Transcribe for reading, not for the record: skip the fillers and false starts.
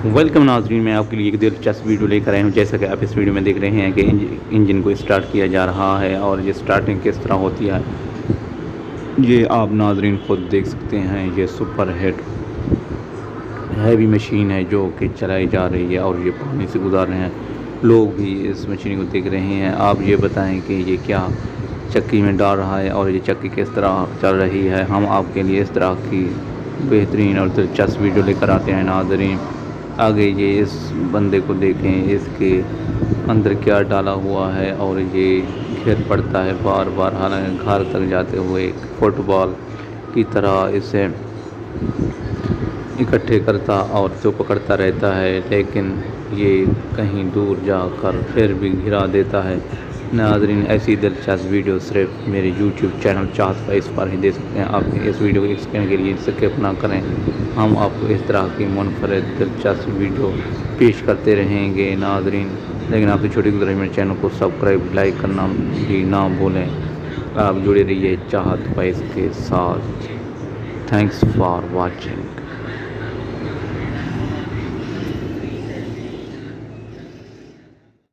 Welcome नाजरीन, मैं आपके लिए एक दिलचस्प वीडियो लेकर आया हूँ। जैसा कि आप इस वीडियो में देख रहे हैं कि इंजन को स्टार्ट किया जा रहा है और ये स्टार्टिंग किस तरह होती है ये आप नाजरीन खुद देख सकते हैं। ये सुपर हैवी मशीन है जो कि चलाई जा रही है और ये पानी से गुजार रहे हैं। लोग भी इस मशीन को देख रहे हैं। आप ये बताएं कि ये क्या चक्की में डाल रहा है और ये चक्की किस तरह चल रही है। हम आपके लिए इस तरह की बेहतरीन और दिलचस्प वीडियो लेकर आते हैं नाजरीन। आगे ये इस बंदे को देखें, इसके अंदर क्या डाला हुआ है और ये घिर पड़ता है बार बार, हालांकि घर तक जाते हुए एक फुटबॉल की तरह इसे इकट्ठे करता और जो पकड़ता रहता है, लेकिन ये कहीं दूर जाकर फिर भी गिरा देता है। नाज़रीन, ऐसी दिलचस्प वीडियो सिर्फ मेरे YouTube चैनल चाहत का इस पर ही दे सकते हैं। आप इस वीडियो को स्कैन के लिए स्किप ना करें। हम आपको इस तरह की मुनफरद दिलचस्प वीडियो पेश करते रहेंगे नाज़रीन। लेकिन आपकी छोटी गुजारिश, मेरे चैनल को सब्सक्राइब लाइक करना भी ना भूलें। आप जुड़े रहिए चाहत वाइस के साथ। Thanks for watching.